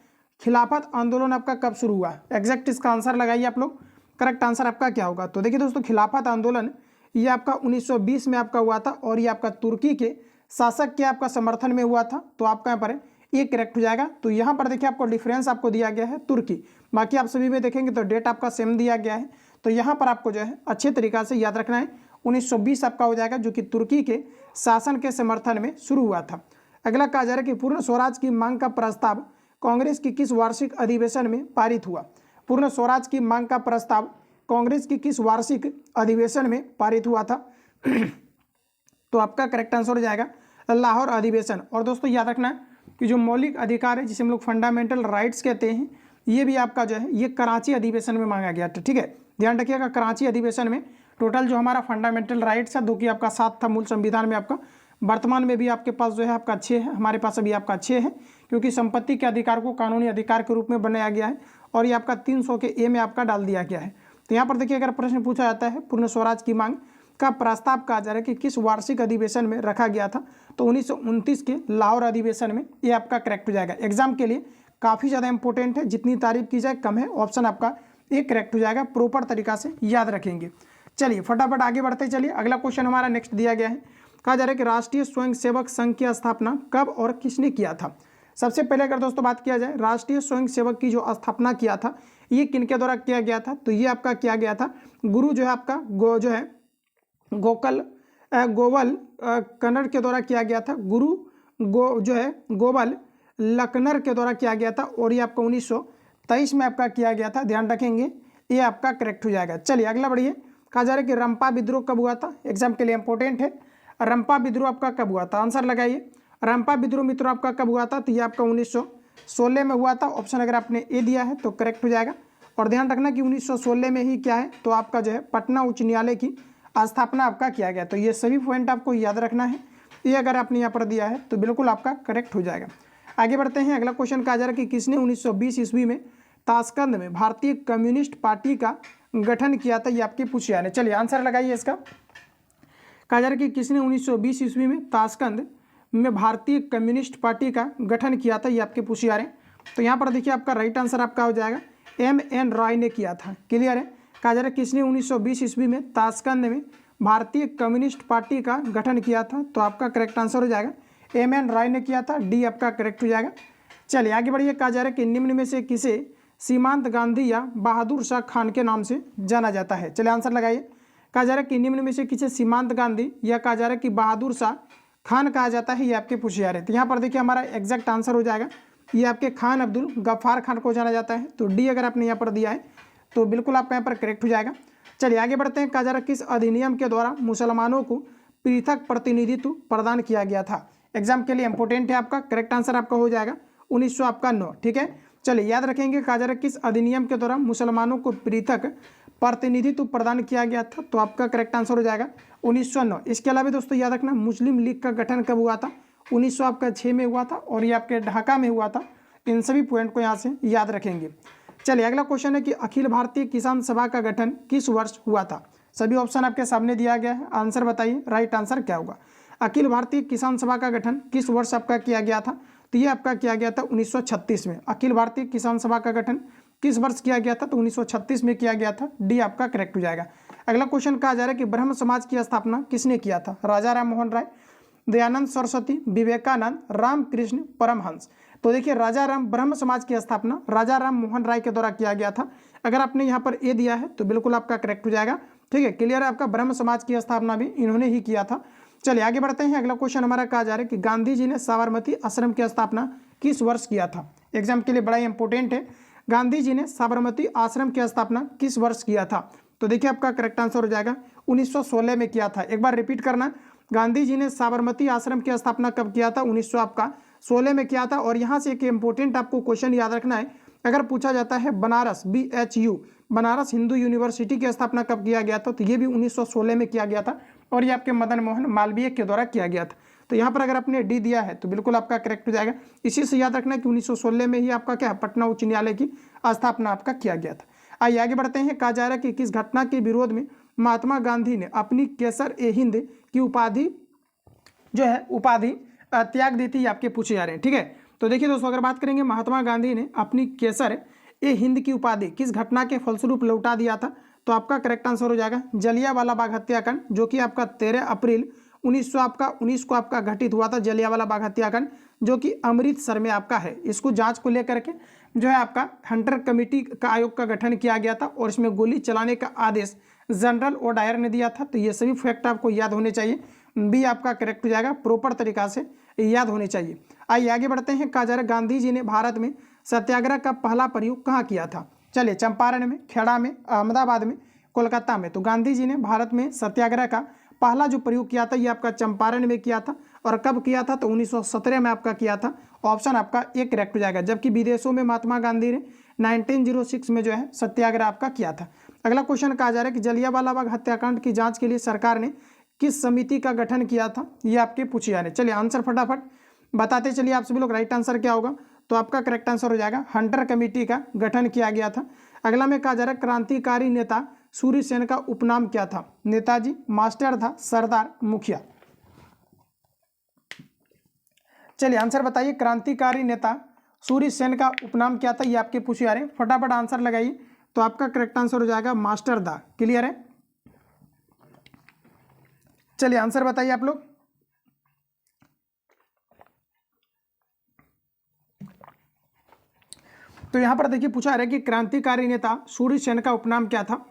खिलाफत आंदोलन आपका कब शुरू हुआ, एग्जैक्ट इसका आंसर लगाइए आप लोग, करेक्ट आंसर आपका क्या होगा? तो देखिए दोस्तों, खिलाफत आंदोलन ये आपका 1920 में आपका हुआ था और ये आपका तुर्की के शासक के आपका समर्थन में हुआ था। तो आपका यहाँ पर ये करेक्ट हो जाएगा। तो यहाँ पर देखिए आपको डिफरेंस आपको दिया गया है तुर्की, बाकी आप सभी में देखेंगे तो डेट आपका सेम दिया गया है। तो यहाँ पर आपको जो है अच्छे तरीक़ा से याद रखना है 1920 आपका हो जाएगा, जो कि तुर्की के शासन के समर्थन में शुरू हुआ था। अगला कहा जा रहा है कि पूर्ण स्वराज की मांग का प्रस्ताव कांग्रेस की किस वार्षिक अधिवेशन में पारित हुआ? पूर्ण स्वराज की मांग का प्रस्ताव कांग्रेस की किस वार्षिक अधिवेशन में पारित हुआ था? तो आपका करेक्ट आंसर हो जाएगा लाहौर अधिवेशन। और दोस्तों याद रखना है कि जो मौलिक अधिकार है जिसे हम लोग फंडामेंटल राइट्स कहते हैं, ये भी आपका जो है ये कराची अधिवेशन में मांगा गया था। ठीक है, ध्यान रखिएगा, कराची अधिवेशन में टोटल जो हमारा फंडामेंटल राइट्स है, जो कि आपका 7 था मूल संविधान में आपका, वर्तमान में भी आपके पास जो है आपका 6 है, हमारे पास अभी आपका 6 है, क्योंकि संपत्ति के अधिकार को कानूनी अधिकार के रूप में बनाया गया है और ये आपका 300 के ए में आपका डाल दिया गया है। तो यहाँ पर देखिए अगर प्रश्न पूछा जाता है पूर्ण स्वराज की मांग का प्रस्ताव कहा जा रहा है कि किस वार्षिक अधिवेशन में रखा गया था? तो 1929 के लाहौर अधिवेशन में, ये आपका करेक्ट हो जाएगा। एग्जाम के लिए काफ़ी ज़्यादा इंपॉर्टेंट है, जितनी तारीफ की जाए कम है, ऑप्शन आपका एक करेक्ट हो जाएगा, प्रॉपर तरीका से याद रखेंगे। चलिए फटाफट आगे बढ़ते चलिए। अगला क्वेश्चन हमारा नेक्स्ट दिया गया है, कहा जा रहा है कि राष्ट्रीय स्वयंसेवक संघ की स्थापना कब और किसने किया था? सबसे पहले अगर दोस्तों बात किया जाए राष्ट्रीय स्वयंसेवक की जो स्थापना किया था ये किनके द्वारा किया गया था? तो ये आपका किया गया था गुरु जो है आपका गोवल कन्नड़ के द्वारा किया गया था। गुरु गोवल लकनर के द्वारा किया गया था और ये आपका 1923 में आपका किया गया था, ध्यान रखेंगे, ये आपका करेक्ट हो जाएगा। चलिए अगला बढ़िए। कहा जा रहा है कि रंपा विद्रोह कब हुआ था? एग्जाम के लिए इंपॉर्टेंट है। रंपा विद्रोह आपका कब हुआ था? आंसर लगाइए। रंपा विद्रोह मित्रों आपका कब हुआ था? तो ये आपका 1916 में हुआ था। ऑप्शन अगर आपने ए दिया है तो करेक्ट हो जाएगा। और ध्यान रखना कि 1916 में ही क्या है, तो आपका जो है पटना उच्च न्यायालय की स्थापना आपका किया गया। तो ये सभी पॉइंट आपको याद रखना है, ये अगर आपने यहाँ पर दिया है तो बिल्कुल आपका करेक्ट हो जाएगा। आगे बढ़ते हैं। अगला क्वेश्चन कहा जा रहा है कि किसने 1920 ईस्वी में ताशकंद में भारतीय कम्युनिस्ट पार्टी का गठन किया था? ये आपके पूछे आने। चलिए आंसर लगाइए इसका। कहा जा रहा है कि किसने 1920 ईस्वी में ताशकंद में भारतीय कम्युनिस्ट पार्टी का गठन किया था? ये आपके पूछे आ रहे हैं। तो यहाँ पर देखिए आपका राइट आंसर आपका हो जाएगा M.N. रॉय ने किया था। क्लियर है। कहा जा रहा है किसने 1920 ईस्वी में ताशकंद में भारतीय कम्युनिस्ट पार्टी का गठन किया था? तो आपका करेक्ट आंसर हो जाएगा M.N. रॉय ने किया था, डी आपका करेक्ट हो जाएगा। चलिए आगे बढ़िए। कहा जा रहा है कि निम्न में से किसे सीमांत गांधी या बहादुर शाह खान के नाम से जाना जाता है? चलिए आंसर लगाइए। कहा जा रहा है कि निम्न में से किसे सीमांत गांधी या कहा जा रहा है कि बहादुर शाह खान कहा जाता है, ये आपके पूछे जा रहे हैं। तो यहाँ पर देखिए हमारा एग्जैक्ट आंसर हो जाएगा, ये आपके खान अब्दुल गफ्फार खान को जाना जाता है। तो डी अगर आपने यहाँ पर दिया है तो बिल्कुल आपका यहाँ पर करेक्ट हो जाएगा। चलिए आगे बढ़ते हैं। कहा जा रहा है किस अधिनियम के द्वारा मुसलमानों को पृथक प्रतिनिधित्व प्रदान किया गया था। एग्जाम के लिए इंपोर्टेंट है आपका, करेक्ट आंसर आपका हो जाएगा 1909। ठीक है, चलिए याद रखेंगे। कहा जा रहा है किस अधिनियम के द्वारा मुसलमानों को पृथक प्रतिनिधित्व प्रदान किया गया था, तो आपका करेक्ट आंसर हो जाएगा 1909। इसके अलावा दोस्तों याद रखना मुस्लिम लीग का गठन कब हुआ था, 1906 में हुआ था और ये आपके ढाका में हुआ था। इन सभी पॉइंट को यहाँ से याद रखेंगे। चलिए अगला क्वेश्चन है कि अखिल भारतीय किसान सभा का गठन किस वर्ष हुआ था। सभी ऑप्शन आपके सामने दिया गया है, आंसर बताइए, राइट आंसर क्या होगा। अखिल भारतीय किसान सभा का गठन किस वर्ष आपका किया गया था, तो ये आपका किया गया था 1936 में। अखिल भारतीय किसान सभा का गठन किस वर्ष किया गया था, तो 1936 में किया गया था। डी आपका करेक्ट हो जाएगा। अगला क्वेश्चन कहा जा रहा है कि ब्रह्म समाज की स्थापना किसने किया था। राजा राम मोहन राय, दयानंद सरस्वती, विवेकानंद, रामकृष्ण परमहंस। तो देखिए राजा राम ब्रह्म समाज की स्थापना राजा राम मोहन राय के द्वारा किया गया था। अगर आपने यहाँ पर ए दिया है तो बिल्कुल आपका करेक्ट हो जाएगा। ठीक है, क्लियर है, आपका ब्रह्म समाज की स्थापना भी इन्होंने ही किया था। चलिए आगे बढ़ते हैं। अगला क्वेश्चन हमारा कहा जा रहा है कि गांधी जी ने साबरमती आश्रम की स्थापना किस वर्ष किया था। एग्जाम के लिए बड़ा इंपॉर्टेंट है, गांधी जी ने साबरमती आश्रम की स्थापना किस वर्ष किया था। तो देखिए आपका करेक्ट आंसर हो जाएगा 1916 में किया था। एक बार रिपीट करना, गांधी जी ने साबरमती आश्रम की स्थापना कब किया था, 1916 में किया था। और यहाँ से एक इंपॉर्टेंट आपको क्वेश्चन याद रखना है, अगर पूछा जाता है बनारस BHU बनारस हिंदू यूनिवर्सिटी की स्थापना कब किया गया था, तो ये भी 1916 में किया गया था और ये आपके मदन मोहन मालवीय के द्वारा किया गया था। तो यहाँ पर अगर आपने डी दिया है तो बिल्कुल आपका करेक्ट हो जाएगा। इसी से याद रखना है कि 1916 में ही आपका क्या पटना उच्च न्यायालय की स्थापना आपका किया गया था। आइए आगे बढ़ते हैं। कहा जा रहा है कि किस घटना के विरोध में महात्मा गांधी ने अपनी केसर ए हिंद की उपाधि त्याग दी थी, आपके पूछे जा रहे हैं। ठीक है, तो देखिए दोस्तों अगर बात करेंगे महात्मा गांधी ने अपनी केसर ए हिंद की उपाधि किस घटना के फलस्वरूप लौटा दिया था, तो आपका करेक्ट आंसर हो जाएगा जलियांवाला बाग हत्याकांड, जो कि आपका 13 अप्रैल 1919 को आपका घटित हुआ था। जलियांवाला बाग हत्याकांड जो कि अमृतसर में आपका है। इसको जांच को लेकर के जो है आपका हंटर कमेटी का आयोग का गठन किया गया था और इसमें गोली चलाने का आदेश जनरल ओडायर ने दिया था। तो ये सभी फैक्ट आपको याद होने चाहिए, बी आपका करेक्ट हो जाएगा, प्रॉपर तरीका से याद होने चाहिए। आइए आगे बढ़ते हैं। कहा जा रहा है गांधी जी ने भारत में सत्याग्रह का पहला प्रयोग कहाँ किया था। चलिए चंपारण में, खेड़ा में, अहमदाबाद में, कोलकाता में। तो गांधी जी ने भारत में सत्याग्रह का पहला जो प्रयोग किया था ये आपका चंपारण में किया था। और कब किया था, तो 1917 में आपका किया था। ऑप्शन आपका एक करेक्ट हो जाएगा। जबकि विदेशों में महात्मा गांधी ने 1906 में जो है सत्याग्रह आपका किया था। अगला क्वेश्चन कहा जा रहा है कि जलियांवाला बाग हत्याकांड की जांच के लिए सरकार ने किस समिति का गठन किया था, ये आपके पूछे जा रहे हैं। चलिए आंसर फटाफट बताते चलिए आप सभी लोग, राइट आंसर क्या होगा, तो आपका करेक्ट आंसर हो जाएगा हंटर कमेटी का गठन किया गया था। अगला में कहा जा रहा है क्रांतिकारी नेता सूर्य सेन का उपनाम क्या था। नेताजी, मास्टर था, सरदार, मुखिया। चलिए आंसर बताइए, क्रांतिकारी नेता सूर्य सेन का उपनाम क्या था, ये आपके पूछे जा रहे हैं। फटाफट आंसर लगाइए, तो आपका करेक्ट आंसर हो जाएगा मास्टर दा। क्लियर है, चलिए आंसर बताइए आप लोग। तो यहां पर देखिए पूछा है कि क्रांतिकारी नेता सूर्य सेन का उपनाम क्या था,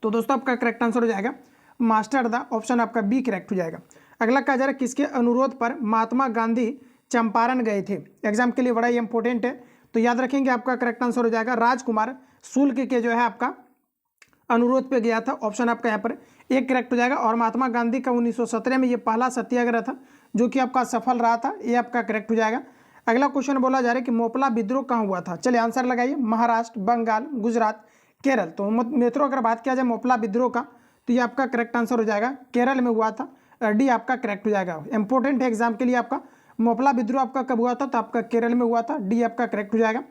तो दोस्तों आपका करेक्ट आंसर हो जाएगा मास्टर दा। ऑप्शन आपका बी करेक्ट हो जाएगा। अगला कहा जा रहा है किसके अनुरोध पर महात्मा गांधी चंपारण गए थे। एग्जाम के लिए बड़ा ही इंपॉर्टेंट है, तो याद रखेंगे आपका करेक्ट आंसर हो जाएगा राजकुमार शुल्क के जो है आपका अनुरोध पे गया था। ऑप्शन आपका यहाँ पर एक करेक्ट हो जाएगा। और महात्मा गांधी का 1917 में ये पहला सत्याग्रह था जो कि आपका सफल रहा था, ये आपका करेक्ट हो जाएगा। अगला क्वेश्चन बोला जा रहा है कि मोपला विद्रोह कहाँ हुआ था। चलिए आंसर लगाइए, महाराष्ट्र, बंगाल, गुजरात, केरल। तो मित्रों अगर बात किया जाए मोपला विद्रोह का, तो ये आपका करेक्ट आंसर हो जाएगा केरल में हुआ था। डी आपका करेक्ट हो जाएगा। इंपॉर्टेंट है एग्जाम के लिए आपका, मोपला विद्रोह आपका कब हुआ था, तो आपका केरल में हुआ था। डी आपका करेक्ट हो जाएगा।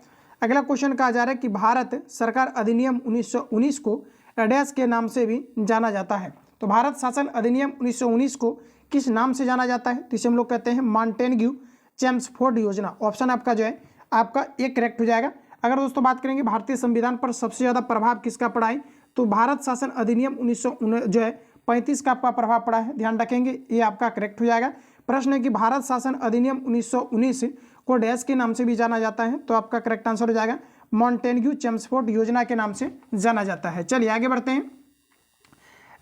अगला क्वेश्चन कहा जा रहा है कि भारत सरकार अधिनियम 1919 को डैश के नाम से भी जाना जाता है। तो भारत शासन अधिनियम 1919 को किस नाम से जाना जाता है, तो इसे हम लोग कहते हैं मॉन्टेग्यू चेम्सफोर्ड योजना। ऑप्शन आपका जो है आपका एक करेक्ट हो जाएगा। अगर दोस्तों बात करेंगे भारतीय संविधान पर सबसे ज़्यादा प्रभाव किसका पड़ा है, तो भारत शासन अधिनियम 1935 का आपका प्रभाव पड़ा है, ध्यान रखेंगे, ये आपका करेक्ट हो जाएगा। प्रश्न है कि भारत शासन अधिनियम 1919 को डैश के नाम से भी जाना जाता है, तो आपका करेक्ट आंसर हो जाएगा मॉन्टेग्यू चेम्सफोर्ड योजना के नाम से जाना जाता है। चलिए आगे बढ़ते हैं।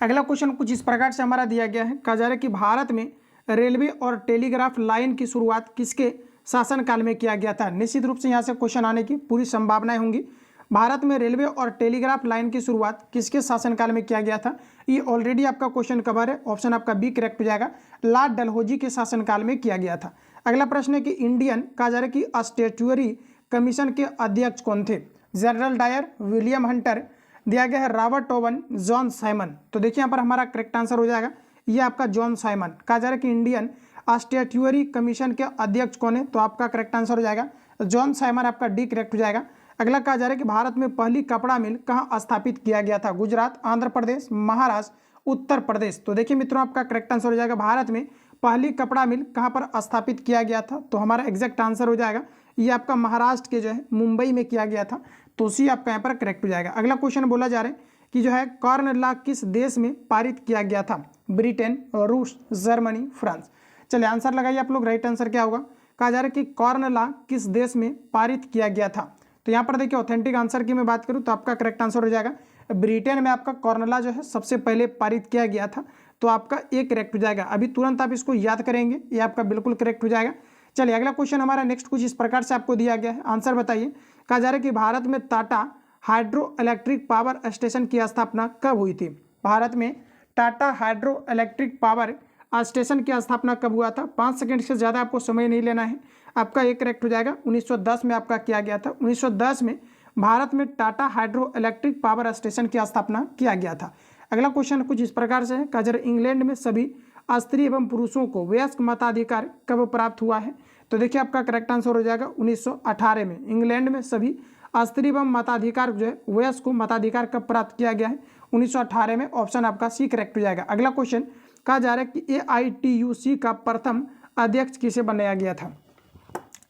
अगला क्वेश्चन कुछ इस प्रकार से हमारा दिया गया है। कहा जा रहा है कि भारत में रेलवे और टेलीग्राफ लाइन की शुरुआत किसके शासनकाल में किया गया था? निश्चित रूप से यहाँ से क्वेश्चन आने की पूरी संभावनाएं होंगी। भारत में रेलवे और टेलीग्राफ लाइन की शुरुआत किसके शासनकाल में किया गया था? ये ऑलरेडी आपका क्वेश्चन कवर है, ऑप्शन आपका बी करेक्ट हो जाएगा, लॉर्ड डलहौजी के शासनकाल में किया गया था। अगला प्रश्न है कि इंडियन कहा जा रहा है कि स्टैट्यूटरी कमीशन के अध्यक्ष कौन थे? जनरल डायर, विलियम हंटर, दिया गया है रॉबर्ट ओवन, जॉन साइमन। तो देखिए यहाँ पर हमारा करेक्ट आंसर हो जाएगा ये आपका जॉन साइमन। कहा जा रहा है कि इंडियन स्टैट्यूटरी कमीशन के अध्यक्ष कौन है? तो आपका करेक्ट आंसर हो जाएगा जॉन साइमन, आपका डी करेक्ट हो जाएगा। अगला कहा जा रहा है कि भारत में पहली कपड़ा मिल कहाँ स्थापित किया गया था? गुजरात, आंध्र प्रदेश, महाराष्ट्र, उत्तर प्रदेश। तो देखिए मित्रों आपका करेक्ट आंसर हो जाएगा भारत में पहली कपड़ा मिल कहाँ पर स्थापित किया गया था? तो हमारा एग्जैक्ट आंसर हो जाएगा ये आपका महाराष्ट्र के जो है मुंबई में किया गया था। तो सी आपका यहाँ पर करेक्ट हो जाएगा। अगला क्वेश्चन बोला जा रहा है कि जो है कॉर्न लॉ किस देश में पारित किया गया था? ब्रिटेन, रूस, जर्मनी, फ्रांस। चलिए आंसर लगाइए आप लोग, राइट आंसर क्या होगा? कहा जा रहा है कि कॉर्न लॉ किस देश में पारित किया गया था? तो यहाँ पर देखिए ऑथेंटिक आंसर की मैं बात करूँ तो आपका करेक्ट आंसर हो जाएगा ब्रिटेन में आपका कॉर्न लॉ जो है सबसे पहले पारित किया गया था। तो आपका ए करेक्ट हो जाएगा। अभी तुरंत आप इसको याद करेंगे, ये आपका बिल्कुल करेक्ट हो जाएगा। चलिए अगला क्वेश्चन हमारा नेक्स्ट कुछ इस प्रकार से आपको दिया गया है, आंसर बताइए। कहा जा रहा है कि भारत में Tata hydro electric power station की स्थापना कब हुई थी? भारत में Tata hydro electric power station की स्थापना कब हुआ था? 5 सेकंड से ज़्यादा आपको समय नहीं लेना है, आपका एक करेक्ट हो जाएगा 1910 में आपका किया गया था। 1910 में भारत में Tata hydro electric power station की स्थापना किया गया था। अगला क्वेश्चन कुछ इस प्रकार से है, कहा जा रहा है इंग्लैंड में सभी स्त्री एवं पुरुषों को वयस्क मताधिकार कब प्राप्त हुआ है? तो देखिए आपका करेक्ट आंसर हो जाएगा 1918 में इंग्लैंड में सभी स्त्री एवं मताधिकार जो है वयस्क को मताधिकार कब प्राप्त किया गया है? 1918 में, ऑप्शन आपका सी करेक्ट हो जाएगा। अगला क्वेश्चन कहा जा रहा है कि AITUC का प्रथम अध्यक्ष किसे बनाया गया था?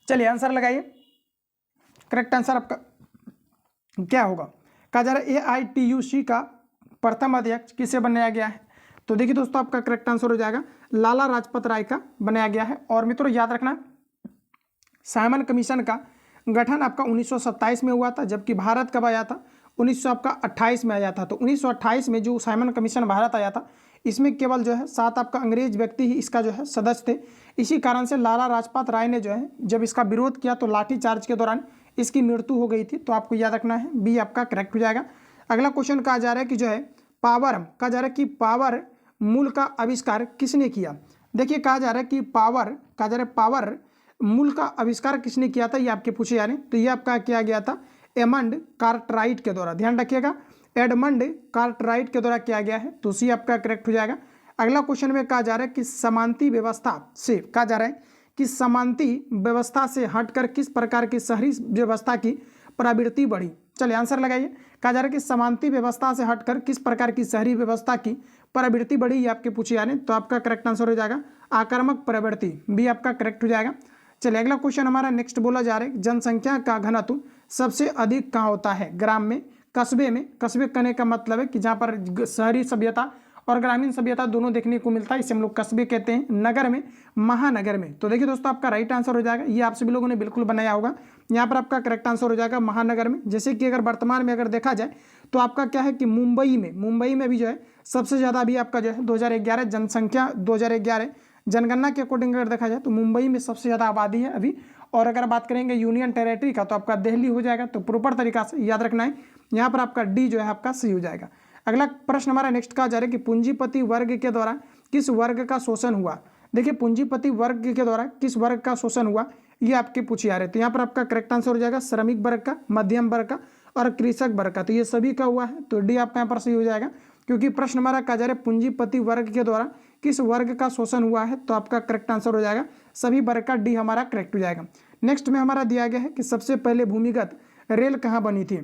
चलिए आंसर लगाइए, करेक्ट आंसर आपका क्या होगा? कहा जा रहा है AITUC का प्रथम अध्यक्ष किसे बनाया गया है? तो देखिए दोस्तों आपका करेक्ट आंसर हो जाएगा लाला लाजपत राय का बनाया गया है। और मित्रों याद रखना साइमन कमीशन का गठन आपका 1927 में हुआ था, जबकि भारत कब आया था? 1928 में आया था। तो 1928 में जो साइमन कमीशन भारत आया था इसमें केवल जो है 7 आपका अंग्रेज व्यक्ति ही इसका जो है सदस्य थे। इसी कारण से लाला लाजपत राय ने जो है जब इसका विरोध किया तो लाठीचार्ज के दौरान इसकी मृत्यु हो गई थी। तो आपको याद रखना है बी आपका करेक्ट हो जाएगा। अगला क्वेश्चन कहा जा रहा है कि जो है पावर, कहा जा रहा है कि पावर मूल का आविष्कार किसने किया? देखिए कहा जा रहा है कि पावर, कहा जा रहा है पावर मूल का आविष्कार किसने किया था, ये आपके पूछे जा रहे हैं। तो ये आपका किया गया था एडमंड कार्टराइट के द्वारा, ध्यान रखिएगा एडमंड कार्टराइट के द्वारा किया गया है। तो सी आपका करेक्ट हो जाएगा। अगला क्वेश्चन में कहा जा रहा है कि समांती व्यवस्था से, कहा जा रहा है कि समांती व्यवस्था से हटकर किस प्रकार की शहरी व्यवस्था की प्रवृत्ति बढ़ी? चलिए आंसर लगाइए। कहा जा रहा है कि समांती व्यवस्था से हटकर किस प्रकार की शहरी व्यवस्था की प्रवृत्ति बढ़ी, ये आपके पूछे जा रहे हैं। तो आपका करेक्ट आंसर हो जाएगा आक्रामक प्रवृत्ति, बी आपका करेक्ट हो जाएगा। चलिए अगला क्वेश्चन हमारा नेक्स्ट बोला जा रहा है जनसंख्या का घनत्व सबसे अधिक कहाँ होता है? ग्राम में, कस्बे में? कस्बे कहने का मतलब है कि जहाँ पर शहरी सभ्यता और ग्रामीण सभ्यता दोनों देखने को मिलता है, इसे हम लोग कस्बे कहते हैं। नगर में, महानगर में? तो देखिए दोस्तों आपका राइट आंसर हो जाएगा, ये आप सभी लोगों ने बिल्कुल बनाया होगा। यहाँ पर आपका करेक्ट आंसर हो जाएगा महानगर में। जैसे कि अगर वर्तमान में अगर देखा जाए तो आपका क्या है कि मुंबई में भी जो है सबसे ज़्यादा अभी आपका जो है 2011 जनसंख्या 2011 जनगणना के अकॉर्डिंग अगर देखा जाए तो मुंबई में सबसे ज़्यादा आबादी है अभी। और अगर बात करेंगे यूनियन टेरेटरी का तो आपका दिल्ली हो जाएगा। तो प्रॉपर तरीका से याद रखना है, यहाँ पर आपका डी जो है आपका सही हो जाएगा। अगला प्रश्न हमारा नेक्स्ट कहा जा रहा है कि पूंजीपति वर्ग के द्वारा किस वर्ग का शोषण हुआ? देखिए पूंजीपति वर्ग के द्वारा किस वर्ग का शोषण हुआ, ये आपके पूछे जा रहे हैं। तो यहाँ पर आपका करेक्ट आंसर हो जाएगा श्रमिक वर्ग का, मध्यम वर्ग का और कृषक वर्ग का। तो ये सभी का हुआ है, तो डी आपका यहाँ पर सही हो जाएगा, क्योंकि प्रश्न हमारा कहा जा रहा है पूंजीपति वर्ग के द्वारा किस वर्ग का शोषण हुआ है। तो आपका करेक्ट आंसर हो जाएगा सभी वर्ग का, डी हमारा करेक्ट हो जाएगा। नेक्स्ट में हमारा दिया गया है कि सबसे पहले भूमिगत रेल कहाँ बनी थी?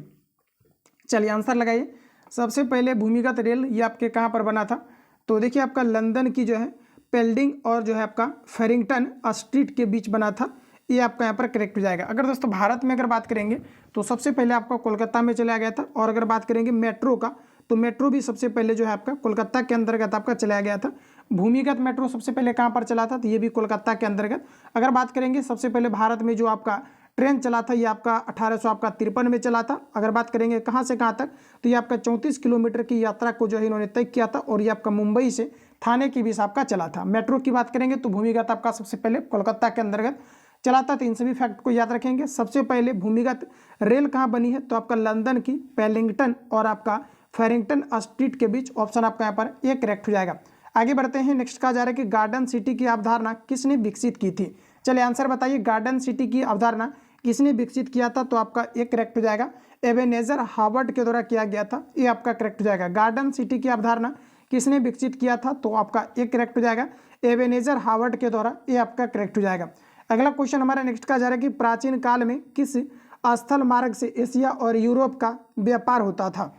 चलिए आंसर लगाइए। सबसे पहले भूमिगत रेल ये आपके कहाँ पर बना था? तो देखिए आपका लंदन की जो है पेल्डिंग और जो है आपका फेरिंगटन स्ट्रीट के बीच बना था, ये आपका यहाँ पर करेक्ट हो जाएगा। अगर दोस्तों भारत में अगर बात करेंगे तो सबसे पहले आपका कोलकाता में चलाया गया था। और अगर बात करेंगे मेट्रो का तो मेट्रो भी सबसे पहले जो है आपका कोलकाता के अंतर्गत आपका चलाया गया था। भूमिगत मेट्रो सबसे पहले कहाँ पर चला था? तो ये भी कोलकाता के अंतर्गत। अगर बात करेंगे सबसे पहले भारत में जो आपका ट्रेन चला था ये आपका 1853 में चला था। अगर बात करेंगे कहाँ से कहाँ तक तो ये आपका 34 किलोमीटर की यात्रा को जो है इन्होंने तय किया था और ये आपका मुंबई से थाने के बीच आपका चला था। मेट्रो की बात करेंगे तो भूमिगत आपका सबसे पहले कोलकाता के अंतर्गत चला था। तो इन सभी फैक्ट को याद रखेंगे। सबसे पहले भूमिगत रेल कहाँ बनी है, तो आपका लंदन की पेलिंगटन और आपका फेरिंगटन स्ट्रीट के बीच। ऑप्शन आपका यहाँ पर एक करेक्ट हो जाएगा। आगे बढ़ते हैं। नेक्स्ट कहा जा रहा है कि गार्डन सिटी की अवधारणा किसने विकसित की थी। चलिए आंसर बताइए, गार्डन सिटी की अवधारणा किसने विकसित किया था, तो आपका एक करेक्ट हो जाएगा। एबेनेजर हावर्ड के द्वारा किया गया था, ये आपका करेक्ट हो जाएगा। गार्डन सिटी की अवधारणा किसने विकसित किया था, तो आपका एक करेक्ट हो जाएगा। एबेनेजर हावर्ड के द्वारा, ये आपका करेक्ट हो जाएगा। अगला क्वेश्चन हमारा नेक्स्ट का जा रहा है कि प्राचीन काल में किस स्थल मार्ग से एशिया और यूरोप का व्यापार होता था।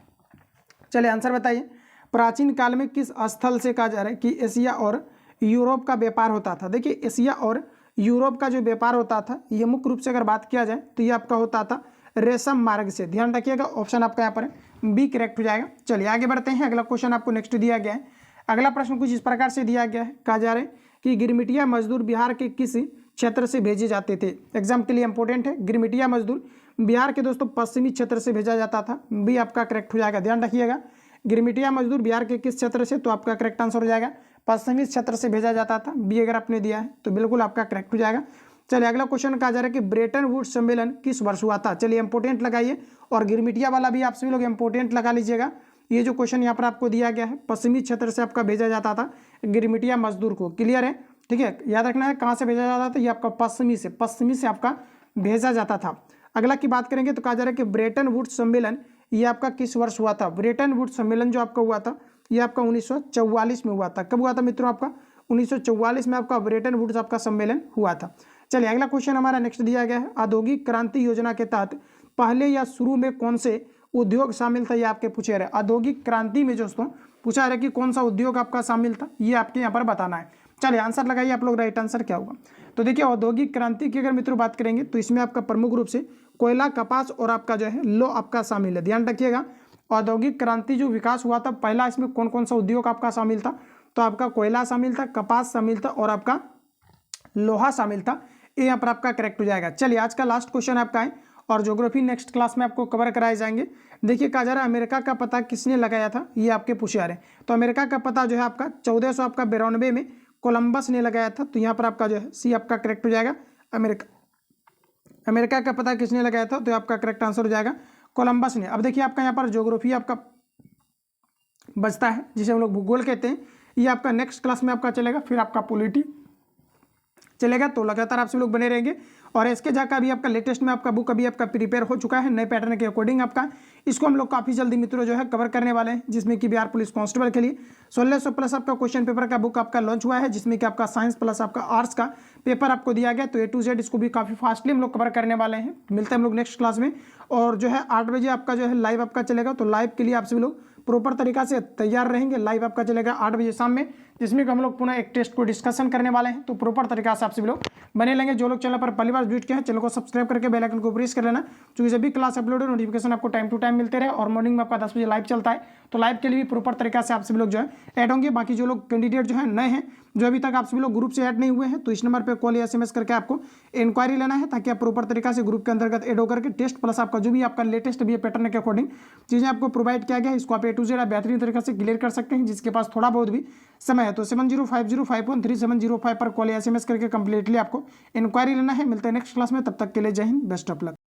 चलिए आंसर बताइए, प्राचीन काल में किस स्थल से कहा जा रहा है कि एशिया और यूरोप का व्यापार होता था। देखिए एशिया और यूरोप का जो व्यापार होता था, ये मुख्य रूप से अगर बात किया जाए तो ये आपका होता था रेशम मार्ग से। ध्यान रखिएगा, ऑप्शन आपका यहाँ पर बी करेक्ट हो जाएगा। चलिए आगे बढ़ते हैं। अगला क्वेश्चन आपको नेक्स्ट दिया गया है। अगला प्रश्न कुछ इस प्रकार से दिया गया है, कहा जा रहा है कि गिरमिटिया मजदूर बिहार के किस क्षेत्र से भेजे जाते थे। एग्जाम के लिए इंपॉर्टेंट है। गिरमिटिया मजदूर बिहार के दोस्तों पश्चिमी क्षेत्र से भेजा जाता था, बी आपका करेक्ट हो जाएगा। ध्यान रखिएगा, गिरमिटिया मजदूर बिहार के किस क्षेत्र से, तो आपका करेक्ट आंसर हो जाएगा पश्चिमी क्षेत्र से भेजा जाता था। बी अगर आपने दिया है तो बिल्कुल आपका करेक्ट हो जाएगा। चलिए अगला क्वेश्चन कहा जा रहा है कि ब्रेटन वुड्स सम्मेलन किस वर्ष हुआ था। चलिए इंपोर्टेंट लगाइए, और गिरमिटिया वाला भी आप सभी लोग इंपोर्टेंट लगा लीजिएगा। ये जो क्वेश्चन यहाँ पर आपको दिया गया है, पश्चिमी क्षेत्र से आपका भेजा जाता था गिरमिटिया मजदूर को। क्लियर है, ठीक है, याद रखना है कहाँ से भेजा जाता था, ये आपका पश्चिमी से आपका भेजा जाता था। अगला की बात करेंगे तो कहा जा रहा है कि ब्रेटन वुड्स सम्मेलन ये आपका किस वर्ष हुआ था। ब्रेटन वुड्स सम्मेलन जो आपका हुआ था, ये आपका 1944 में हुआ था। कब हुआ था मित्रों, आपका 1944 में आपका ब्रेटन वुड्स आपका सम्मेलन हुआ था। चलिए अगला क्वेश्चन हमारा नेक्स्ट दिया गया है, औद्योगिक क्रांति योजना के तहत पहले या शुरू में कौन से उद्योग शामिल था, ये आपके पूछे रहे। औद्योगिक क्रांति में दोस्तों पूछा रहा है कि कौन सा उद्योग आपका शामिल था, ये आपके यहाँ पर बताना है। चलिए आंसर लगाइए आप लोग, राइट आंसर क्या होगा। तो देखिए औद्योगिक क्रांति की अगर मित्रों बात करेंगे तो इसमें आपका प्रमुख रूप से कोयला, कपास और आपका जो है लो आपका शामिल है। ध्यान रखिएगा, औद्योगिक क्रांति जो विकास हुआ था पहला, इसमें कौन कौन सा उद्योग आपका शामिल था, तो आपका कोयला शामिल था, कपास शामिल था और आपका लोहा शामिल था। ये यहाँ पर आपका करेक्ट हो जाएगा। चलिए आज का लास्ट क्वेश्चन आपका है, और ज्योग्राफी नेक्स्ट क्लास में आपको कवर कराए जाएंगे। देखिए कहा जा रहा है अमेरिका का पता किसने लगाया था, ये आपके पूछे आ रहे हैं। तो अमेरिका का पता जो है आपका 1492 में कोलंबस ने लगाया था। तो यहाँ पर आपका जो है सी आपका करेक्ट हो जाएगा। अमेरिका का पता किसने लगाया था, तो आपका करेक्ट आंसर हो जाएगा कोलंबस ने। अब देखिए आपका यहाँ पर ज्योग्राफी आपका बचता है, जिसे हम लोग भूगोल कहते हैं, ये आपका नेक्स्ट क्लास में आपका चलेगा। फिर आपका पॉलिटी चलेगा। तो लगातार आप सभी लोग बने रहेंगे। और एसके झा का भी आपका लेटेस्ट में आपका बुक अभी आपका प्रिपेयर हो चुका है नए पैटर्न के अकॉर्डिंग आपका। इसको हम लोग काफ़ी जल्दी मित्रों जो है कवर करने वाले हैं, जिसमें कि बिहार पुलिस कांस्टेबल के लिए 1600 प्लस आपका क्वेश्चन पेपर का बुक आपका लॉन्च हुआ है, जिसमें कि आपका साइंस प्लस आपका आर्ट्स का पेपर आपको दिया गया। तो A to Z इसको भी काफ़ी फास्टली हम लोग कवर करने वाले हैं। मिलते हैं हम लोग नेक्स्ट क्लास में। और जो है 8 बजे आपका जो है लाइव आपका चलेगा। तो लाइव के लिए आप सभी लोग प्रॉपर तरीका से तैयार रहेंगे। लाइव आपका चलेगा 8 बजे शाम में, जिसमें कि हम लोग पुनः एक टेस्ट को डिस्कशन करने वाले हैं। तो प्रॉपर तरीका से आप सभी लोग बने लेंगे। जो लोग चैनल पर पहली बार विजिट किए हैं, चैनल को सब्सक्राइब करके बेल आइकन को प्रेस कर लेना, क्योंकि जब भी क्लास अपलोड हो नोटिफिकेशन आपको टाइम टू टाइम मिलते रहे। और मॉर्निंग में आपका 10 बजे लाइव चलता है। तो लाइव के लिए भी प्रॉपर तरीका से आप सभी लोग जो है ऐड होंगे। बाकी जो लोग कैंडिडेट जो है नए हैं, जो अभी तक आप सभी लोग ग्रुप से ऐड नहीं हुए हैं, तो इस नंबर पर कॉल या SMS करके आपको इंक्वायरी लेना है, ताकि आप प्रॉपर तरीका से ग्रुप के अंतर्गत ऐड होकर के टेस्ट प्लस आपका जो भी आपका लेटेस्ट भी पैटर्न के अकॉर्डिंग चीज़ें आपको प्रोवाइड किया गया है, इसको आप A to Z बेहतरीन तरीके से क्लियर कर सकते हैं, जिसके पास थोड़ा बहुत भी समय है। तो 7050513705 पर कॉल या SMS करके कंप्लीटली आपको इंक्वायरी लेना है। मिलते हैं नेक्स्ट क्लास में, तब तक के लिए जय हिंद, बेस्ट ऑफ लक।